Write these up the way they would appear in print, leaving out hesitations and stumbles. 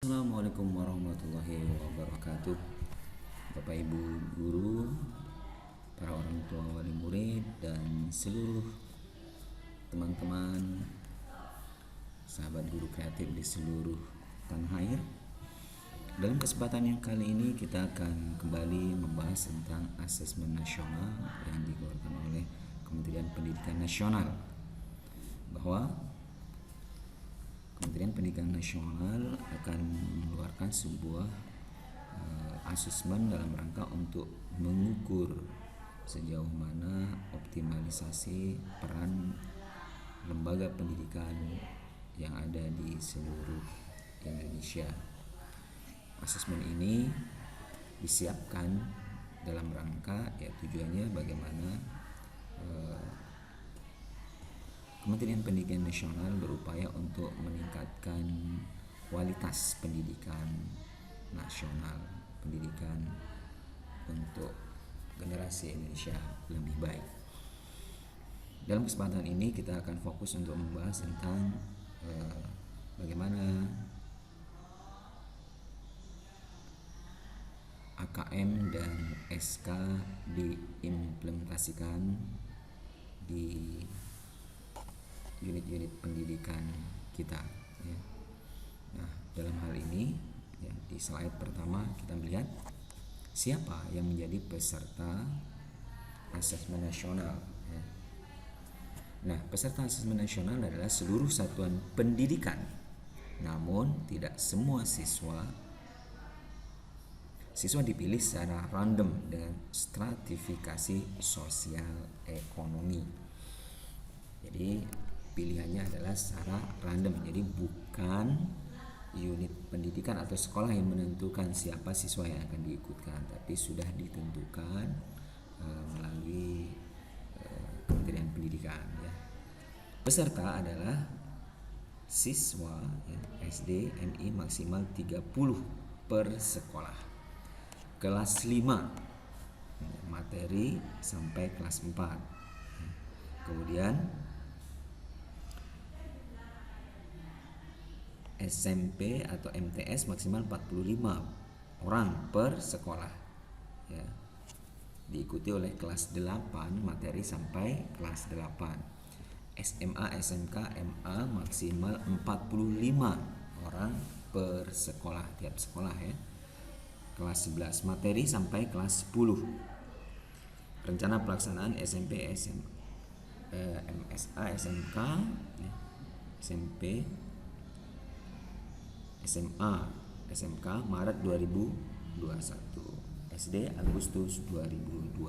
Assalamualaikum warahmatullahi wabarakatuh. Bapak Ibu guru, para orang tua wali murid, dan seluruh teman-teman sahabat guru kreatif di seluruh tanah air. Dalam kesempatan yang kali ini kita akan kembali membahas tentang asesmen nasional yang dikeluarkan oleh Kementerian Pendidikan Nasional, bahwa Kementerian Pendidikan Nasional akan mengeluarkan sebuah asesmen dalam rangka untuk mengukur sejauh mana optimalisasi peran lembaga pendidikan yang ada di seluruh Indonesia. Asesmen ini disiapkan dalam rangka, tujuannya bagaimana Kementerian Pendidikan Nasional berupaya untuk meningkatkan kualitas pendidikan nasional, pendidikan untuk generasi Indonesia lebih baik. Dalam kesempatan ini kita akan fokus untuk membahas tentang bagaimana AKM dan SK diimplementasikan di unit-unit pendidikan kita, ya. Nah, dalam hal ini, di slide pertama kita melihat siapa yang menjadi peserta asesmen nasional, ya. Nah, peserta asesmen nasional adalah seluruh satuan pendidikan, namun tidak semua siswa dipilih secara random dengan stratifikasi sosial ekonomi. Jadi pilihannya adalah secara random, jadi bukan unit pendidikan atau sekolah yang menentukan siapa siswa yang akan diikutkan, tapi sudah ditentukan melalui Kementerian Pendidikan, ya. Peserta adalah siswa, SD MI maksimal 30 per sekolah, kelas 5 materi sampai kelas 4, kemudian SMP atau MTS maksimal 45 orang per sekolah, ya. Diikuti oleh kelas 8 materi sampai kelas 8. SMA, SMK, MA maksimal 45 orang per sekolah, tiap sekolah, ya. Kelas 11 materi sampai kelas 10. Rencana pelaksanaan SMP, MSA, SMK, SMP, SMA, SMK Maret 2021, SD Agustus 2021.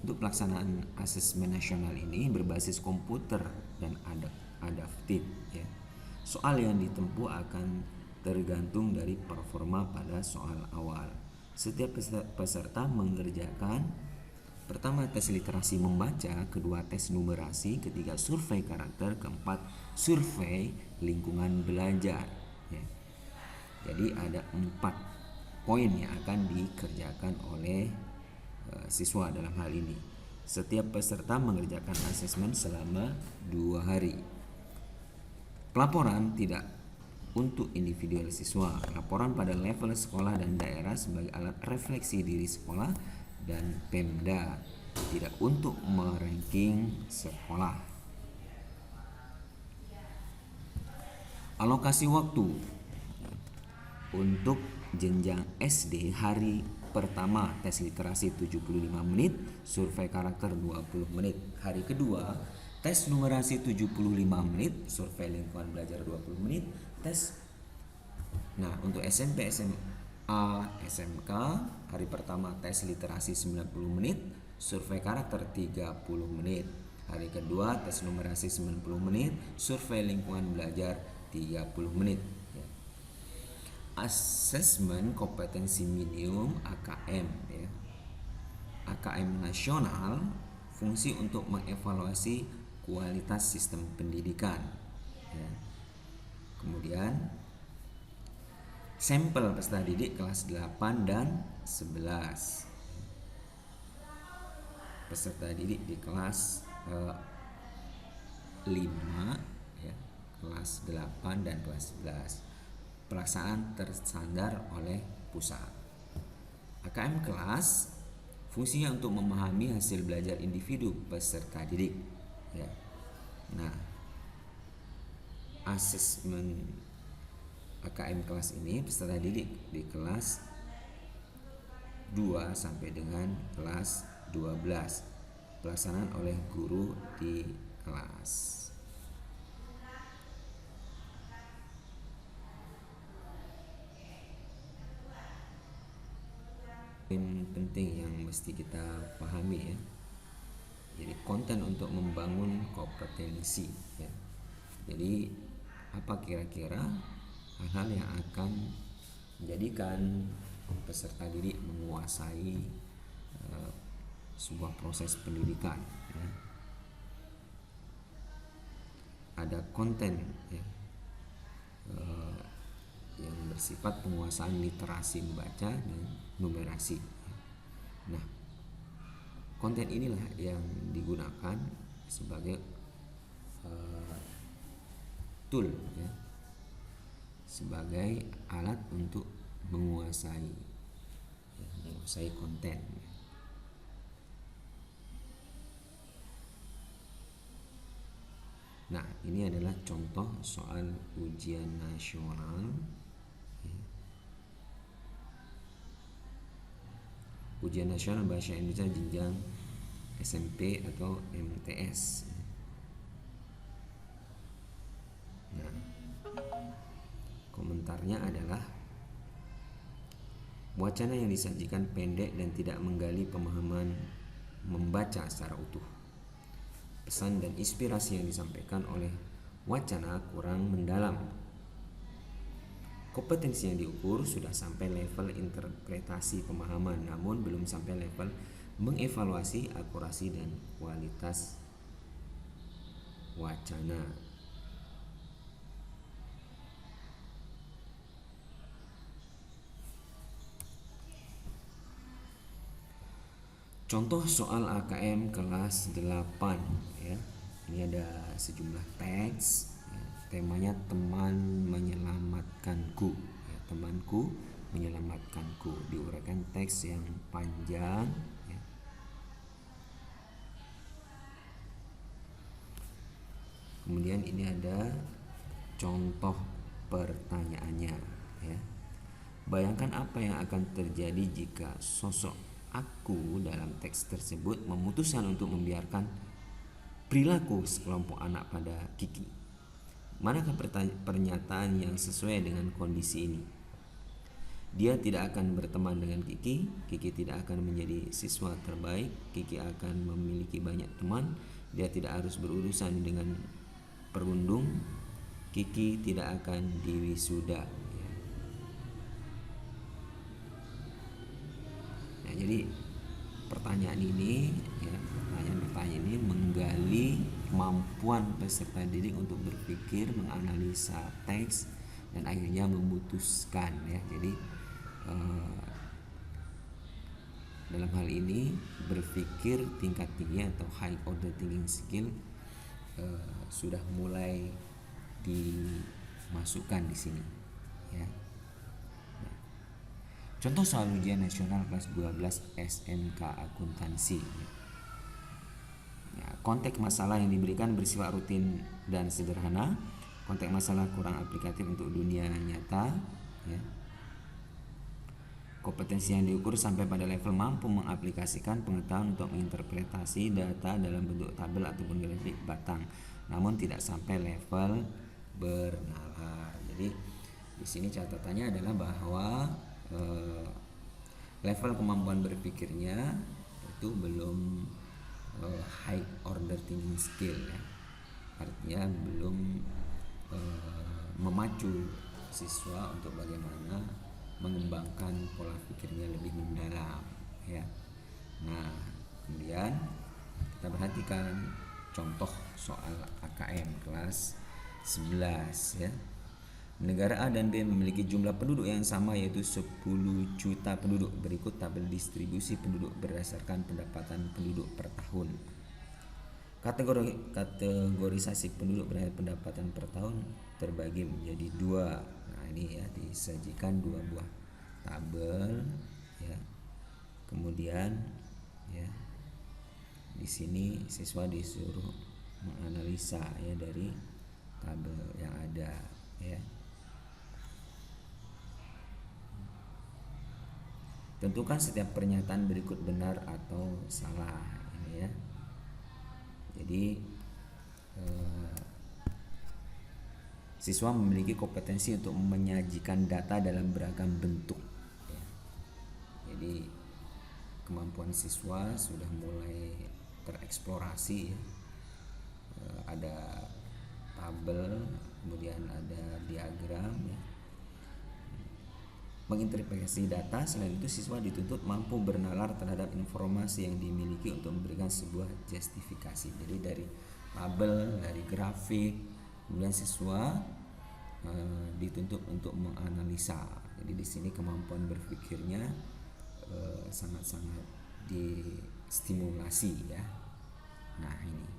Untuk pelaksanaan asesmen nasional ini berbasis komputer dan adaptif, ya. Soal yang ditempuh akan tergantung dari performa pada soal awal. Setiap peserta mengerjakan pertama tes literasi membaca, kedua tes numerasi, ketiga survei karakter, keempat survei lingkungan belajar, ya. Jadi ada 4 poin yang akan dikerjakan oleh siswa dalam hal ini. Setiap peserta mengerjakan asesmen selama 2 hari. Pelaporan tidak untuk individual siswa. Laporan pada level sekolah dan daerah sebagai alat refleksi diri sekolah dan Pemda, tidak untuk meranking sekolah. Alokasi waktu untuk jenjang SD, hari pertama tes literasi 75 menit, survei karakter 20 menit. Hari kedua tes numerasi 75 menit, survei lingkungan belajar 20 menit, untuk SMP, SMA, SMK hari pertama tes literasi 90 menit, survei karakter 30 menit. Hari kedua tes numerasi 90 menit, survei lingkungan belajar 30 menit. Asesmen kompetensi minimum AKM, ya. AKM nasional fungsi untuk mengevaluasi kualitas sistem pendidikan, ya. Kemudian sampel peserta didik kelas 8 dan 11. Peserta didik di kelas 5, ya, kelas 8 dan kelas 11. Pelaksanaan tersandar oleh pusat. AKM kelas fungsinya untuk memahami hasil belajar individu peserta didik. Ya. Nah, asesmen AKM kelas ini peserta didik di kelas 2 sampai dengan kelas 12. Pelaksanaan oleh guru di kelas. Poin penting yang mesti kita pahami ya. Jadi konten untuk membangun kompetensi ya. Jadi apa kira-kira hal-hal yang akan menjadikan peserta didik menguasai sebuah proses pendidikan ya. Ada konten ya, yang bersifat penguasaan literasi membaca dan numerasi. Nah, konten inilah yang digunakan sebagai tool ya, sebagai alat untuk menguasai konten. Nah, ini adalah contoh soal ujian nasional. Ujian nasional bahasa Indonesia jenjang SMP atau MTS. Nah, komentarnya adalah wacana yang disajikan pendek dan tidak menggali pemahaman membaca secara utuh. Pesan dan inspirasi yang disampaikan oleh wacana kurang mendalam. Kompetensi yang diukur sudah sampai level interpretasi pemahaman, namun belum sampai level mengevaluasi akurasi dan kualitas wacana. Contoh soal AKM kelas 8 ya. Ini ada sejumlah teks ya. Temanya teman menyelamatkanku ya. Temanku menyelamatkanku. Diuraikan teks yang panjang ya. Kemudian ini ada contoh pertanyaannya ya. Bayangkan apa yang akan terjadi jika sosok aku dalam teks tersebut memutuskan untuk membiarkan perilaku sekelompok anak pada Kiki. Manakah pernyataan yang sesuai dengan kondisi ini? Dia tidak akan berteman dengan Kiki, Kiki tidak akan menjadi siswa terbaik, Kiki akan memiliki banyak teman, dia tidak harus berurusan dengan perundung, Kiki tidak akan diwisuda. Jadi pertanyaan ini ini menggali kemampuan peserta didik untuk berpikir, menganalisa teks dan akhirnya memutuskan ya. Jadi dalam hal ini berpikir tingkat tinggi atau high order thinking skill sudah mulai dimasukkan di sini ya. Contoh soal ujian nasional kelas 12 SMK akuntansi. Ya, konteks masalah yang diberikan bersifat rutin dan sederhana. Konteks masalah kurang aplikatif untuk dunia nyata. Ya. Kompetensi yang diukur sampai pada level mampu mengaplikasikan pengetahuan untuk menginterpretasi data dalam bentuk tabel ataupun grafik batang, namun tidak sampai level bernalar. Jadi di sini catatannya adalah bahwa level kemampuan berpikirnya itu belum high order thinking skill ya. Artinya belum memacu siswa untuk bagaimana mengembangkan pola pikirnya lebih mendalam ya. Nah, kemudian kita perhatikan contoh soal AKM kelas 11 ya. Negara A dan B memiliki jumlah penduduk yang sama yaitu 10 juta penduduk. Berikut tabel distribusi penduduk berdasarkan pendapatan penduduk per tahun. Kategorisasi penduduk pendapatan per tahun terbagi menjadi dua. Nah ini ya, disajikan dua buah tabel ya. Kemudian ya, di sini siswa disuruh menganalisa ya dari tabel yang ada ya. Tentukan setiap pernyataan berikut benar atau salah ini ya. Jadi siswa memiliki kompetensi untuk menyajikan data dalam beragam bentuk ya. Jadi kemampuan siswa sudah mulai tereksplorasi ya. Ada tabel, kemudian ada diagram ya. Menginterpretasi data. Selain itu siswa dituntut mampu bernalar terhadap informasi yang dimiliki untuk memberikan sebuah justifikasi. Jadi dari tabel, dari grafik, kemudian siswa dituntut untuk menganalisa. Jadi di sini kemampuan berpikirnya sangat-sangat distimulasi ya. Nah ini.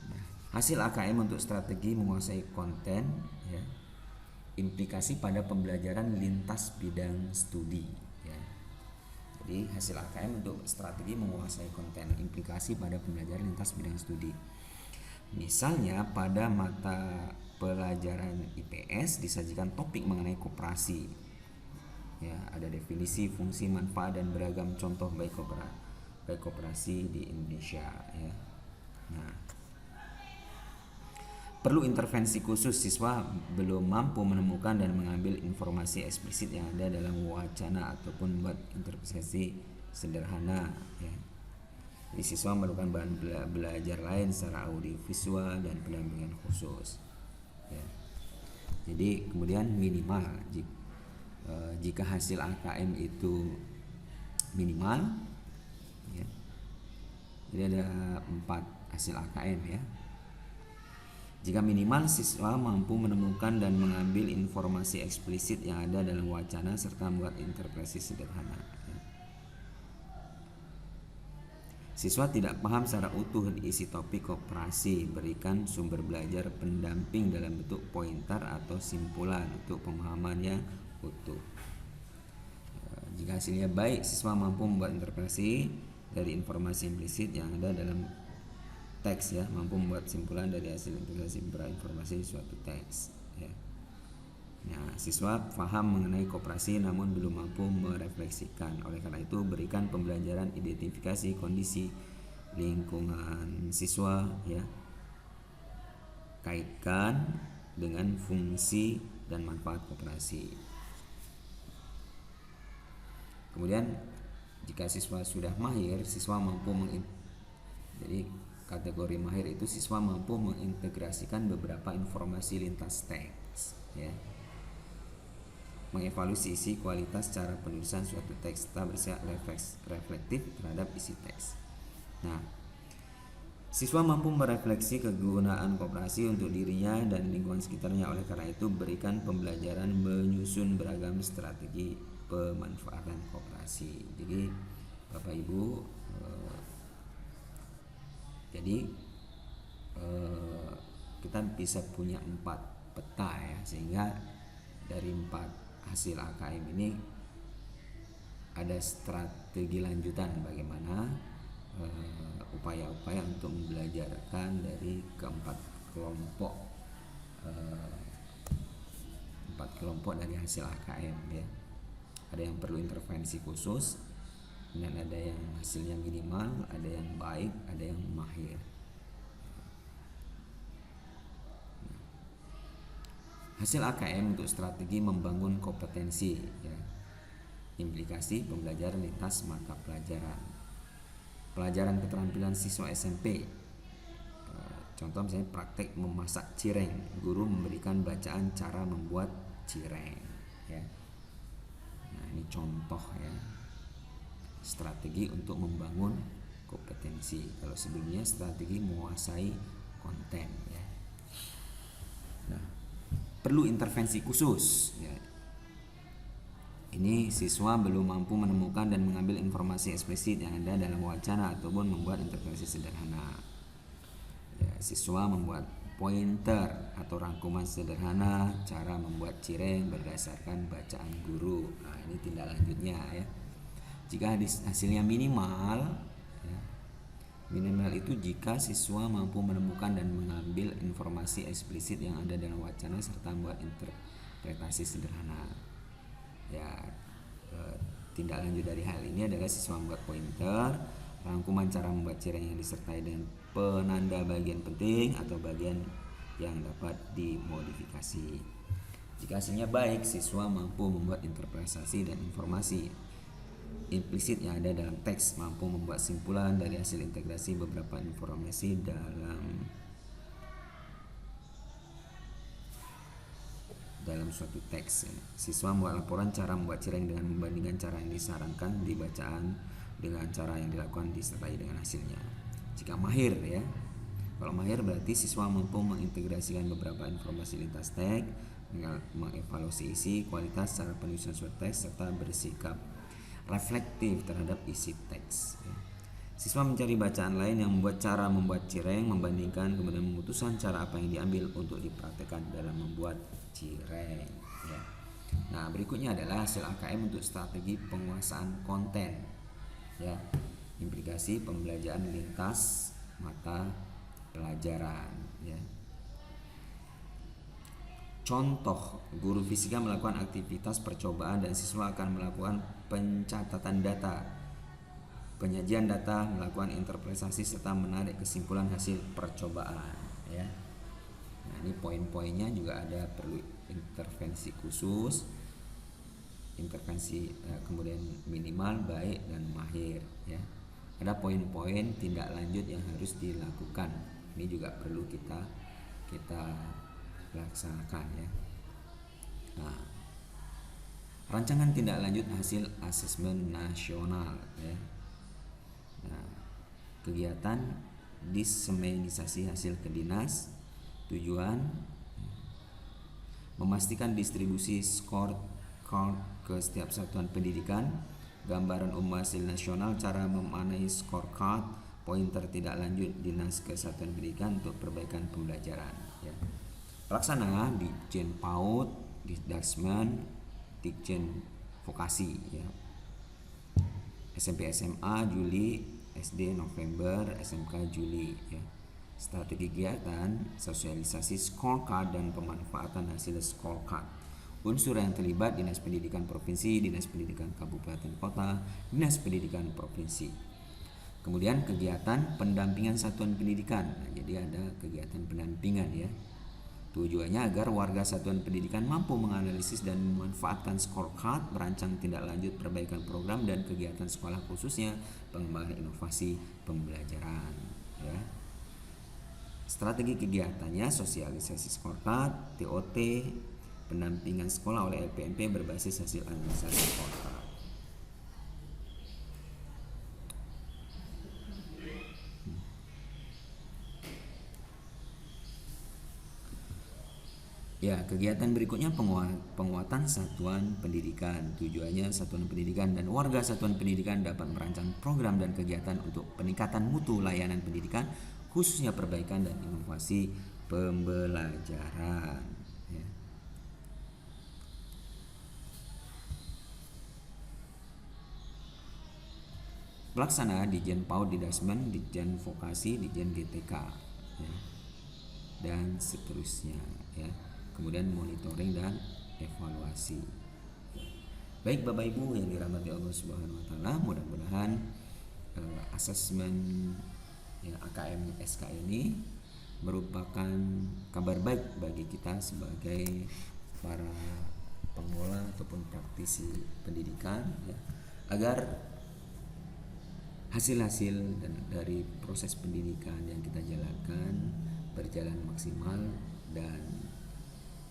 Nah, hasil AKM untuk strategi menguasai konten ya. Implikasi pada pembelajaran lintas bidang studi ya. Jadi hasil AKM untuk strategi menguasai konten, implikasi pada pembelajaran lintas bidang studi. Misalnya pada mata pelajaran IPS disajikan topik mengenai koperasi ya, ada definisi, fungsi, manfaat dan beragam contoh baik koperasi di Indonesia ya. Nah, perlu intervensi khusus. Siswa belum mampu menemukan dan mengambil informasi eksplisit yang ada dalam wacana ataupun buat interpretasi sederhana ya. Jadi siswa memerlukan bahan belajar lain secara audiovisual dan pendampingan khusus ya. Jadi kemudian minimal jika hasil AKM itu minimal ya. Jadi ada 4 hasil AKM ya. Jika minimal siswa mampu menemukan dan mengambil informasi eksplisit yang ada dalam wacana serta membuat interpretasi sederhana. Siswa tidak paham secara utuh isi topik koperasi, berikan sumber belajar pendamping dalam bentuk pointer atau simpulan untuk pemahaman yang utuh. Jika hasilnya baik, siswa mampu membuat interpretasi dari informasi implisit yang ada dalam teks ya, mampu membuat simpulan dari hasil integrasi informasi suatu teks ya. Nah, siswa paham mengenai koperasi namun belum mampu merefleksikan. Oleh karena itu berikan pembelajaran identifikasi kondisi lingkungan siswa ya. Kaitkan dengan fungsi dan manfaat koperasi. Kemudian jika siswa sudah mahir, siswa mampu jadi kategori mahir itu siswa mampu mengintegrasikan beberapa informasi lintas teks ya. Mengevaluasi isi kualitas cara penulisan suatu teks serta bersifat reflektif terhadap isi teks. Nah, siswa mampu merefleksi kegunaan koperasi untuk dirinya dan lingkungan sekitarnya. Oleh karena itu berikan pembelajaran menyusun beragam strategi pemanfaatan koperasi. Jadi Bapak Ibu kita bisa punya 4 peta ya, sehingga dari 4 hasil AKM ini ada strategi lanjutan bagaimana upaya-upaya untuk membelajarkan dari keempat kelompok 4 kelompok dari hasil AKM ya. Ada yang perlu intervensi khusus, dan ada yang hasilnya minimal, ada yang baik, ada yang mahir. Hasil AKM untuk strategi membangun kompetensi ya. Implikasi pembelajaran lintas mata pelajaran. Pelajaran keterampilan siswa SMP. Contoh misalnya praktek memasak cireng. Guru memberikan bacaan cara membuat cireng ya. Nah, ini contoh ya. Strategi untuk membangun kompetensi. Kalau sebelumnya strategi menguasai konten ya. Nah, perlu intervensi khusus ya. Ini siswa belum mampu menemukan dan mengambil informasi eksplisit yang ada dalam wacana ataupun membuat interpretasi sederhana. Siswa membuat pointer atau rangkuman sederhana cara membuat cireng berdasarkan bacaan guru. Nah, ini tindak lanjutnya ya. Jika hasilnya minimal, ya, minimal itu jika siswa mampu menemukan dan mengambil informasi eksplisit yang ada dalam wacana serta membuat interpretasi sederhana. Ya, tindak lanjut dari hal ini adalah siswa membuat pointer, rangkuman cara membuat cireng yang disertai dengan penanda bagian penting atau bagian yang dapat dimodifikasi. Jika hasilnya baik, siswa mampu membuat interpretasi dan informasi implisit yang ada dalam teks, mampu membuat simpulan dari hasil integrasi beberapa informasi dalam suatu teks. Siswa membuat laporan cara membuat cireng dengan membandingkan cara yang disarankan di bacaan dengan cara yang dilakukan disertai dengan hasilnya. Jika mahir ya, kalau mahir berarti siswa mampu mengintegrasikan beberapa informasi lintas teks, mengevaluasi isi, kualitas, cara penulisan suatu teks, serta bersikap reflektif terhadap isi teks. Siswa mencari bacaan lain yang membuat cara membuat cireng, membandingkan, kemudian memutuskan cara apa yang diambil untuk dipraktekkan dalam membuat cireng. Ya. Nah, berikutnya adalah hasil AKM untuk strategi penguasaan konten. Ya, implikasi pembelajaran lintas mata pelajaran. Ya. Contoh, guru fisika melakukan aktivitas percobaan dan siswa akan melakukan pencatatan data, penyajian data, melakukan interpretasi serta menarik kesimpulan hasil percobaan. Ya. Nah, ini poin-poinnya juga ada perlu intervensi khusus, intervensi kemudian minimal, baik dan mahir. Ya. Ada poin-poin tindak lanjut yang harus dilakukan. Ini juga perlu kita laksanakan ya. Nah, rancangan tindak lanjut hasil asesmen nasional ya. Nah, kegiatan diseminisasi hasil ke dinas, tujuan memastikan distribusi skor ke setiap satuan pendidikan, gambaran umum hasil nasional, cara memanai scorecard, pointer tidak lanjut dinas ke satuan pendidikan untuk perbaikan pembelajaran ya. Pelaksana Ditjen PAUD, Ditdasmen, Ditjen Vokasi ya. SMP SMA Juli, SD November, SMK Juli ya. Strategi kegiatan, sosialisasi scorecard dan pemanfaatan hasil scorecard. Unsur yang terlibat Dinas Pendidikan Provinsi, Dinas Pendidikan Kabupaten Kota, Dinas Pendidikan Provinsi. Kemudian kegiatan pendampingan satuan pendidikan. Nah, jadi ada kegiatan pendampingan ya. Tujuannya agar warga satuan pendidikan mampu menganalisis dan memanfaatkan scorecard, merancang tindak lanjut perbaikan program dan kegiatan sekolah khususnya pengembangan inovasi pembelajaran. Ya. Strategi kegiatannya sosialisasi scorecard, TOT, pendampingan sekolah oleh LPMP berbasis hasil analisa scorecard. Ya, kegiatan berikutnya penguatan satuan pendidikan. Tujuannya satuan pendidikan dan warga satuan pendidikan dapat merancang program dan kegiatan untuk peningkatan mutu layanan pendidikan, khususnya perbaikan dan inovasi pembelajaran. Ya. Pelaksana Ditjen PAUD, Ditdasmen, Ditjen Vokasi, Ditjen GTK ya. Dan seterusnya ya. Kemudian monitoring dan evaluasi. Baik Bapak Ibu yang dirahmati Allah Subhanahu wa taala, mudah-mudahan asesmen ya, AKM SK ini merupakan kabar baik bagi kita sebagai para pengelola ataupun praktisi pendidikan ya, agar hasil-hasil dari proses pendidikan yang kita jalankan berjalan maksimal dan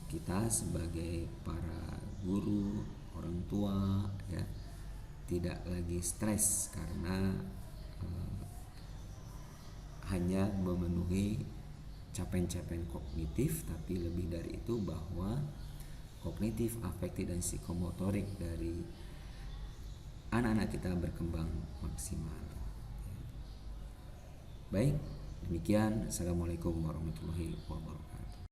kita sebagai para guru, orang tua ya tidak lagi stres karena hanya memenuhi capaian-capaian kognitif, tapi lebih dari itu bahwa kognitif, afektif dan psikomotorik dari anak-anak kita berkembang maksimal. Baik, Demikian, assalamualaikum warahmatullahi wabarakatuh.